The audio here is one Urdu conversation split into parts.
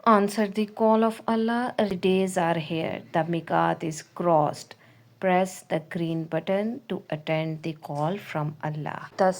Answer the call of Allah. The days are here. The miqat is crossed. Press the green button to attend the call from Allah. 10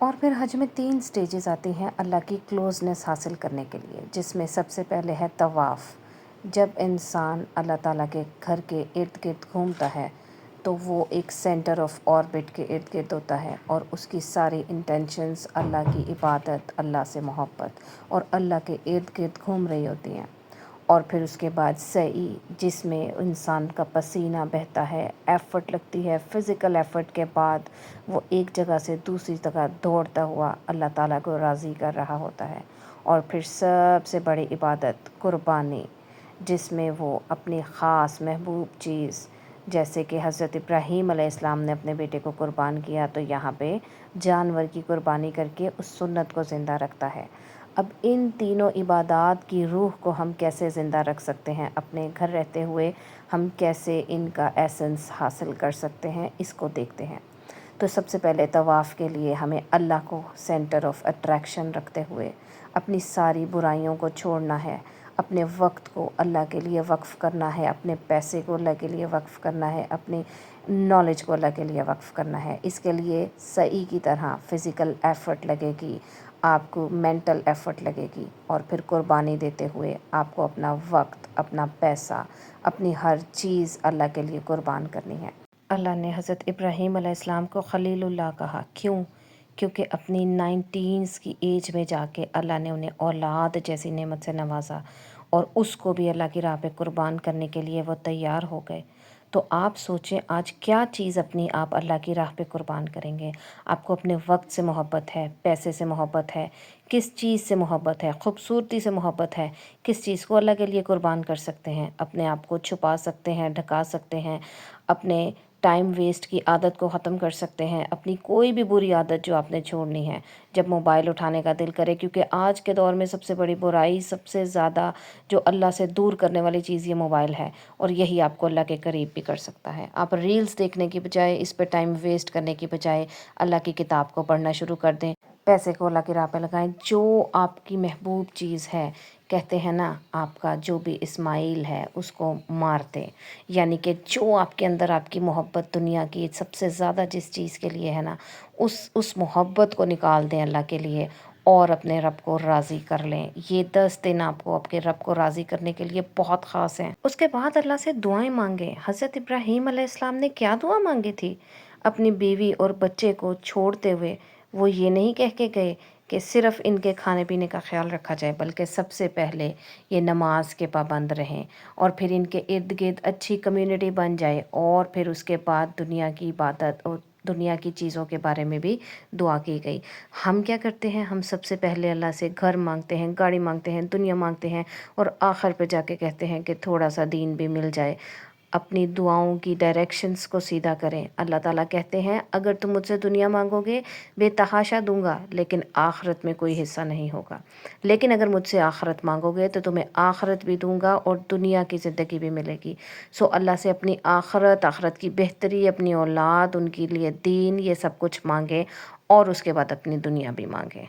اور پھر حج میں 3 سٹیجز آتی ہیں اللہ کی کلوزنس حاصل کرنے کے لیے، جس میں سب سے پہلے ہے طواف۔ جب انسان اللہ تعالیٰ کے گھر کے ارد گرد گھومتا ہے تو وہ ایک سینٹر آف آربٹ کے ارد گرد ہوتا ہے، اور اس کی ساری انٹینشنز اللہ کی عبادت، اللہ سے محبت اور اللہ کے ارد گرد گھوم رہی ہوتی ہیں۔ اور پھر اس کے بعد سعی، جس میں انسان کا پسینہ بہتا ہے، ایفرٹ لگتی ہے، فزیکل ایفرٹ کے بعد وہ ایک جگہ سے دوسری جگہ دوڑتا ہوا اللہ تعالیٰ کو راضی کر رہا ہوتا ہے۔ اور پھر سب سے بڑی عبادت قربانی، جس میں وہ اپنی خاص محبوب چیز، جیسے کہ حضرت ابراہیم علیہ السلام نے اپنے بیٹے کو قربان کیا، تو یہاں پہ جانور کی قربانی کر کے اس سنت کو زندہ رکھتا ہے۔ اب ان تینوں عبادات کی روح کو ہم کیسے زندہ رکھ سکتے ہیں اپنے گھر رہتے ہوئے، ہم کیسے ان کا ایسنس حاصل کر سکتے ہیں، اس کو دیکھتے ہیں۔ تو سب سے پہلے طواف کے لیے ہمیں اللہ کو سینٹر آف اٹریکشن رکھتے ہوئے اپنی ساری برائیوں کو چھوڑنا ہے، اپنے وقت کو اللہ کے لیے وقف کرنا ہے، اپنے پیسے کو اللہ کے لیے وقف کرنا ہے، اپنی نالج کو اللہ کے لیے وقف کرنا ہے۔ اس کے لیے سعی کی طرح فزیکل ایفرٹ لگے گی، آپ کو مینٹل ایفرٹ لگے گی، اور پھر قربانی دیتے ہوئے آپ کو اپنا وقت، اپنا پیسہ، اپنی ہر چیز اللہ کے لیے قربان کرنی ہے۔ اللہ نے حضرت ابراہیم علیہ السلام کو خلیل اللہ کہا، کیوں؟ کیونکہ اپنی 19 کی ایج میں جا کے اللہ نے انہیں اولاد جیسی نعمت سے نوازا، اور اس کو بھی اللہ کی راہ پہ قربان کرنے کے لیے وہ تیار ہو گئے۔ تو آپ سوچیں آج کیا چیز اپنی آپ اللہ کی راہ پہ قربان کریں گے؟ آپ کو اپنے وقت سے محبت ہے، پیسے سے محبت ہے، کس چیز سے محبت ہے، خوبصورتی سے محبت ہے، کس چیز کو اللہ کے لیے قربان کر سکتے ہیں؟ اپنے آپ کو چھپا سکتے ہیں، ڈھکا سکتے ہیں، اپنے ٹائم ویسٹ کی عادت کو ختم کر سکتے ہیں، اپنی کوئی بھی بری عادت جو آپ نے چھوڑنی ہے، جب موبائل اٹھانے کا دل کرے، کیونکہ آج کے دور میں سب سے بڑی برائی، سب سے زیادہ جو اللہ سے دور کرنے والی چیز یہ موبائل ہے، اور یہی آپ کو اللہ کے قریب بھی کر سکتا ہے۔ آپ ریلز دیکھنے کی بجائے، اس پہ ٹائم ویسٹ کرنے کی بجائے اللہ کی کتاب کو پڑھنا شروع کر دیں، پیسے کو اللہ کی راہ پہ لگائیں، جو آپ کی محبوب چیز ہے۔ کہتے ہیں نا، آپ کا جو بھی اسماعیل ہے اس کو مار دیں، یعنی کہ جو آپ کے اندر آپ کی محبت دنیا کی سب سے زیادہ جس چیز کے لیے ہے نا، اس محبت کو نکال دیں اللہ کے لیے، اور اپنے رب کو راضی کر لیں۔ یہ 10 دن آپ کو آپ کے رب کو راضی کرنے کے لیے بہت خاص ہیں۔ اس کے بعد اللہ سے دعائیں مانگیں۔ حضرت ابراہیم علیہ السلام نے کیا دعا مانگی تھی؟ اپنی بیوی اور بچے کو چھوڑتے ہوئے وہ یہ نہیں کہہ کے گئے کہ صرف ان کے کھانے پینے کا خیال رکھا جائے، بلکہ سب سے پہلے یہ نماز کے پابند رہیں، اور پھر ان کے ارد گرد اچھی کمیونٹی بن جائے، اور پھر اس کے بعد دنیا کی عبادت اور دنیا کی چیزوں کے بارے میں بھی دعا کی گئی۔ ہم کیا کرتے ہیں؟ ہم سب سے پہلے اللہ سے گھر مانگتے ہیں، گاڑی مانگتے ہیں، دنیا مانگتے ہیں، اور آخر پہ جا کے کہتے ہیں کہ تھوڑا سا دین بھی مل جائے۔ اپنی دعاؤں کی ڈائریکشنز کو سیدھا کریں۔ اللہ تعالیٰ کہتے ہیں اگر تم مجھ سے دنیا مانگو گے بے تحاشا دوں گا، لیکن آخرت میں کوئی حصہ نہیں ہوگا، لیکن اگر مجھ سے آخرت مانگو گے تو تمہیں آخرت بھی دوں گا اور دنیا کی زندگی بھی ملے گی۔ سو اللہ سے اپنی آخرت کی بہتری، اپنی اولاد، ان کے لیے دین، یہ سب کچھ مانگے، اور اس کے بعد اپنی دنیا بھی مانگے۔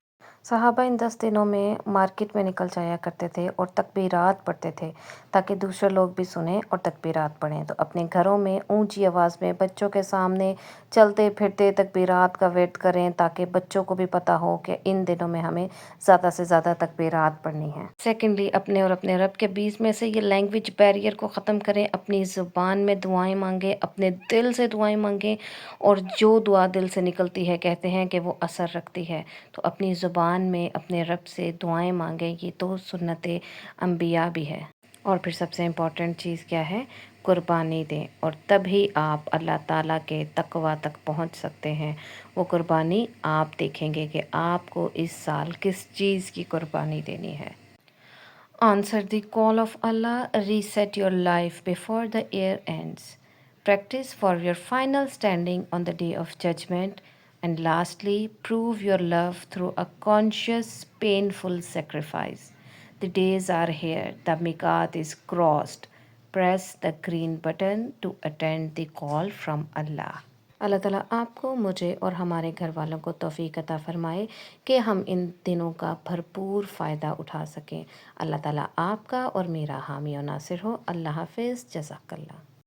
صحابہ ان 10 دنوں میں مارکیٹ میں نکل جایا کرتے تھے اور تکبیرات پڑھتے تھے تاکہ دوسرے لوگ بھی سنیں اور تکبیرات پڑھیں۔ تو اپنے گھروں میں اونچی آواز میں بچوں کے سامنے چلتے پھرتے تکبیرات کا ورد کریں، تاکہ بچوں کو بھی پتہ ہو کہ ان دنوں میں ہمیں زیادہ سے زیادہ تکبیرات پڑھنی ہیں۔ سیکنڈلی، اپنے اور اپنے رب کے بیچ میں سے یہ لینگویج بیریئر کو ختم کریں، اپنی زبان میں دعائیں مانگیں، اپنے دل سے دعائیں مانگیں، اور جو دعا دل سے نکلتی ہے کہتے ہیں کہ وہ اثر رکھتی ہے۔ تو اپنی زبان میں اپنے رب سے دعائیں مانگیں، یہ تو سنت انبیاء بھی ہے۔ اور پھر سب سے امپورٹنٹ چیز کیا ہے؟ قربانی دیں، اور تبھی آپ اللہ تعالیٰ کے تقوی تک پہنچ سکتے ہیں۔ وہ قربانی آپ دیکھیں گے کہ آپ کو اس سال کس چیز کی قربانی دینی ہے۔ Answer the call of Allah, reset your life before the year ends. Practice for your final standing on the day of judgment. And lastly, prove your love through a conscious, painful sacrifice. The days are here. The miqat is crossed. Press the green button to attend the call from Allah. اللہ تعالیٰ آپ کو، مجھے اور ہمارے گھر والوں کو توفیق عطا فرمائے کہ ہم ان دنوں کا بھرپور فائدہ اٹھا سکیں۔ اللہ تعالیٰ آپ کا اور میرا حامی و ناصر ہو۔ اللہ حافظ، جزاک اللہ۔